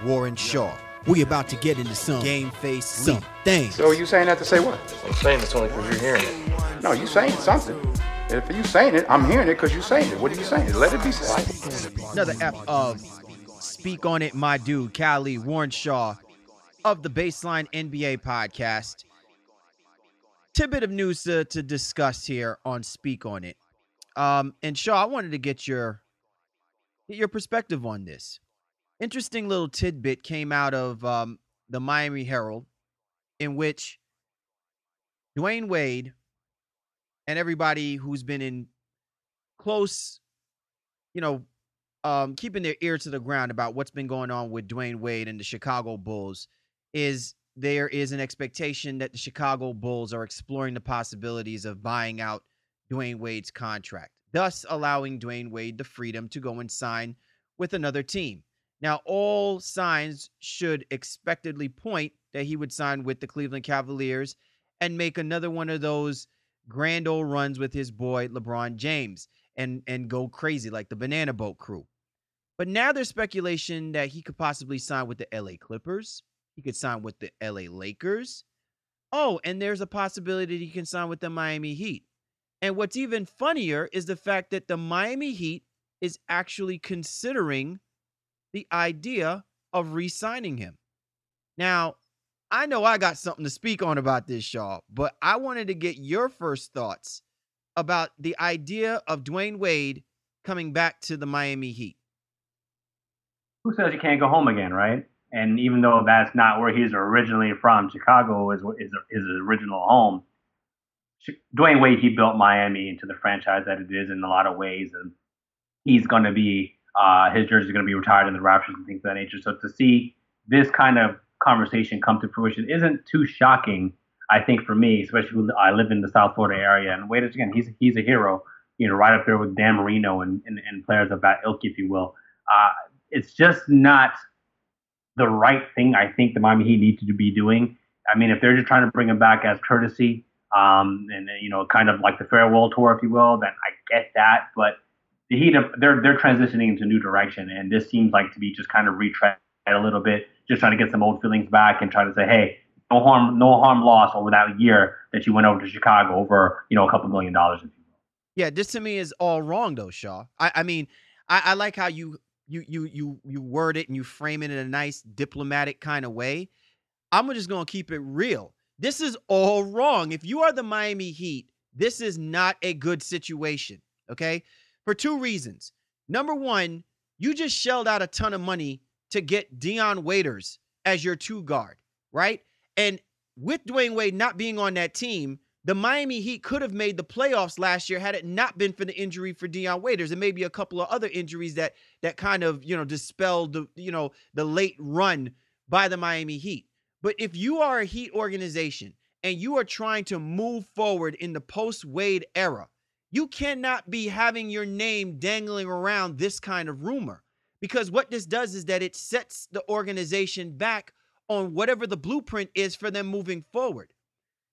Warren Shaw. We about to get into some game face some things. So you saying that to say what? I'm saying it's only because you're hearing it. No, you saying something. If you saying it, I'm hearing it because you saying it. What are you saying? Let it be said. Another ep of Speak On It, my dude, Cali, Warren Shaw of the Baseline NBA podcast. Tidbit of news to discuss here on Speak On It. And Shaw, I wanted to get your perspective on this. Interesting little tidbit came out of the Miami Herald, in which Dwayne Wade and everybody who's been in close, keeping their ear to the ground about what's been going on with Dwayne Wade and the Chicago Bulls, is there is an expectation that the Chicago Bulls are exploring the possibilities of buying out Dwayne Wade's contract, thus allowing Dwayne Wade the freedom to go and sign with another team. Now, all signs should expectedly point that he would sign with the Cleveland Cavaliers and make another one of those grand old runs with his boy LeBron James and go crazy like the Banana Boat crew. But now there's speculation that he could possibly sign with the LA Clippers. He could sign with the LA Lakers. Oh, and there's a possibility that he can sign with the Miami Heat. And what's even funnier is the fact that the Miami Heat is actually considering the idea of re-signing him. Now, I know I got something to speak on about this, Shaw, but I wanted to get your first thoughts about the idea of Dwayne Wade coming back to the Miami Heat. Who says you can't go home again, right? And even though that's not where he's originally from, Chicago is his original home. Dwayne Wade, he built Miami into the franchise that it is in a lot of ways, and he's going to be his jersey is going to be retired in the Raptors and things of that nature. So to see this kind of conversation come to fruition isn't too shocking, I think, for me, especially when I live in the South Florida area. And Wade, again, he's a hero, right up there with Dan Marino and players of that ilk, if you will. It's just not the right thing I think the Miami Heat need to be doing. I mean, if they're just trying to bring him back as courtesy, and kind of like the farewell tour, if you will, then I get that. But the Heat, they're transitioning into a new direction, and this seems like to be just kind of retread a little bit, just trying to get some old feelings back and try to say, hey, no harm lost over that year that you went over to Chicago over, a couple $1 million, if you will. Yeah, this to me is all wrong, though, Shaw. I mean, I like how you word it and you frame it in a nice diplomatic kind of way. I'm just going to keep it real. This is all wrong. If you are the Miami Heat, this is not a good situation, okay? For two reasons. Number one, you just shelled out a ton of money to get Dion Waiters as your two guard, right? And with Dwayne Wade not being on that team, the Miami Heat could have made the playoffs last year had it not been for the injury for Dion Waiters and maybe a couple of other injuries that kind of, dispelled the late run by the Miami Heat. But if you are a Heat organization and you are trying to move forward in the post-Wade era, you cannot be having your name dangling around this kind of rumor, because what this does is that it sets the organization back on whatever the blueprint is for them moving forward.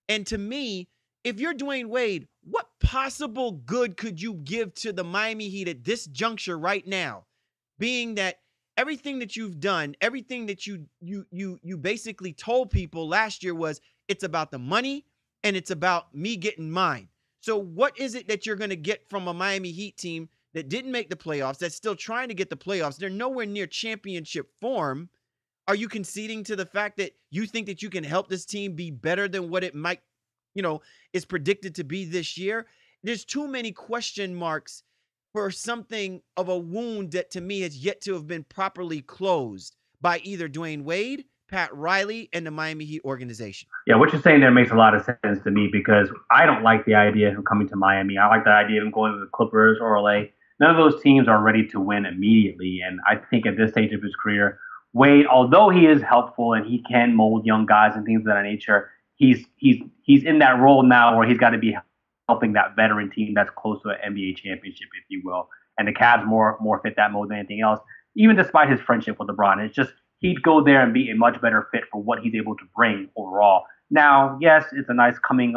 And to me, if you're Dwayne Wade, what possible good could you give to the Miami Heat at this juncture right now, being that everything that you've done, everything that you basically told people last year was it's about the money and it's about me getting mine. So what is it that you're going to get from a Miami Heat team that didn't make the playoffs, that's still trying to get the playoffs? They're nowhere near championship form. Are you conceding to the fact that you think that you can help this team be better than what it might, is predicted to be this year? There's too many question marks for something of a wound that to me has yet to have been properly closed by either Dwayne Wade, Pat Riley, and the Miami Heat organization. Yeah, what you're saying there makes a lot of sense to me, because I don't like the idea of him coming to Miami. I like the idea of him going to the Clippers or LA. None of those teams are ready to win immediately. And I think at this stage of his career, Wade, although he is helpful and he can mold young guys and things of that nature, he's in that role now where he's got to be helping that veteran team that's close to an NBA championship, if you will. And the Cavs more fit that mold than anything else, even despite his friendship with LeBron. It's just he'd go there and be a much better fit for what he's able to bring overall. Now, yes, it's a nice coming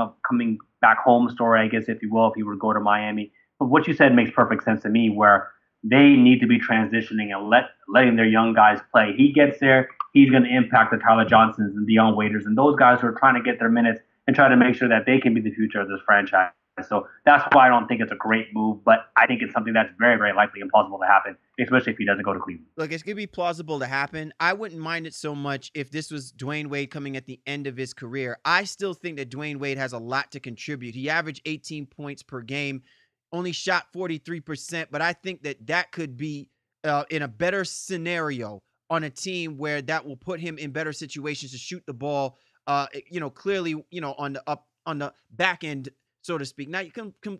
back home story, I guess, if you will, if he were to go to Miami. But what you said makes perfect sense to me, where they need to be transitioning and letting their young guys play. He gets there, he's going to impact the Tyler Johnsons and Dion Waiters and those guys who are trying to get their minutes and try to make sure that they can be the future of this franchise. So that's why I don't think it's a great move, but I think it's something that's very, very likely and plausible to happen, especially if he doesn't go to Cleveland. Look, it's going to be plausible to happen. I wouldn't mind it so much if this was Dwayne Wade coming at the end of his career. I still think that Dwayne Wade has a lot to contribute. He averaged 18 points per game, only shot 43%, but I think that could be in a better scenario on a team where that will put him in better situations to shoot the ball, clearly, on the back end, so to speak. Now, you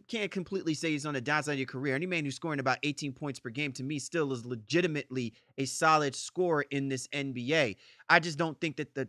can't completely say he's on the downside of your career. Any man who's scoring about 18 points per game, to me, still is legitimately a solid scorer in this NBA. I just don't think that the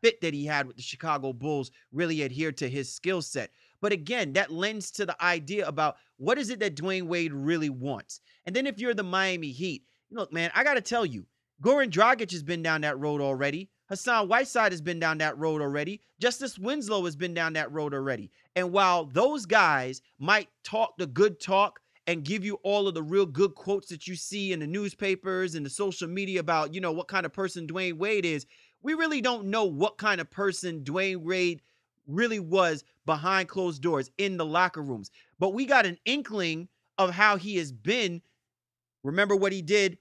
fit that he had with the Chicago Bulls really adhered to his skill set. But again, that lends to the idea about what is it that Dwayne Wade really wants. And then if you're the Miami Heat, look, man, I got to tell you, Goran Dragic has been down that road already. Hassan Whiteside has been down that road already. Justice Winslow has been down that road already. And while those guys might talk the good talk and give you all of the real good quotes that you see in the newspapers and the social media about, what kind of person Dwayne Wade is, we really don't know what kind of person Dwayne Wade really was behind closed doors in the locker rooms. But we got an inkling of how he has been. Remember what he did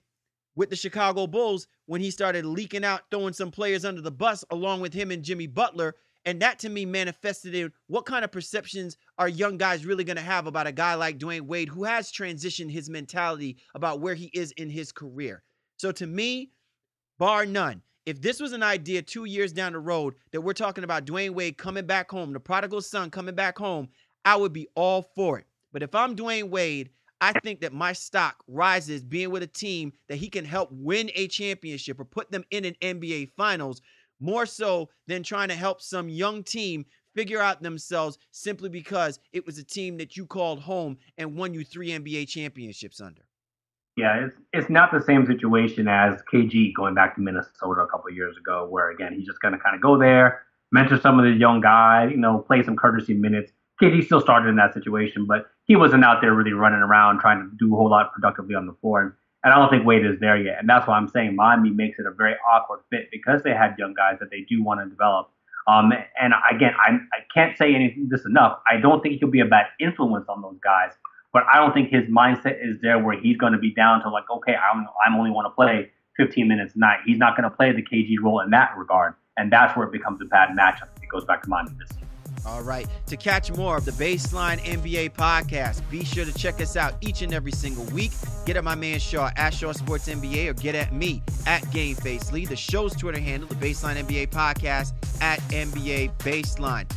with the Chicago Bulls when he started leaking out, throwing some players under the bus along with him and Jimmy Butler. And that, to me, manifested in what kind of perceptions are young guys really going to have about a guy like Dwayne Wade, who has transitioned his mentality about where he is in his career. So to me, bar none, if this was an idea 2 years down the road that we're talking about Dwayne Wade coming back home, the prodigal son coming back home, I would be all for it. But if I'm Dwayne Wade, I think that my stock rises being with a team that he can help win a championship or put them in an NBA Finals, more so than trying to help some young team figure out themselves simply because it was a team that you called home and won you 3 NBA championships under. Yeah, it's not the same situation as KG going back to Minnesota a couple of years ago, where, again, he's just going to kind of go there, mentor some of the young guys, play some courtesy minutes. KG still started in that situation, but he wasn't out there really running around trying to do a whole lot productively on the floor. And I don't think Wade is there yet. And that's why I'm saying Miami makes it a very awkward fit, because they had young guys that they do want to develop. And again, I can't say this enough. I don't think he'll be a bad influence on those guys, but I don't think his mindset is there where he's going to be down to okay, I'm only want to play 15 minutes a night. He's not going to play the KG role in that regard. And that's where it becomes a bad matchup. It goes back to Miami this season. All right. To catch more of the Baseline NBA podcast, be sure to check us out each and every single week. Get at my man Shaw at Shaw Sports NBA, or get at me at GameFace Lee. The show's Twitter handle, the Baseline NBA podcast, at NBA Baseline.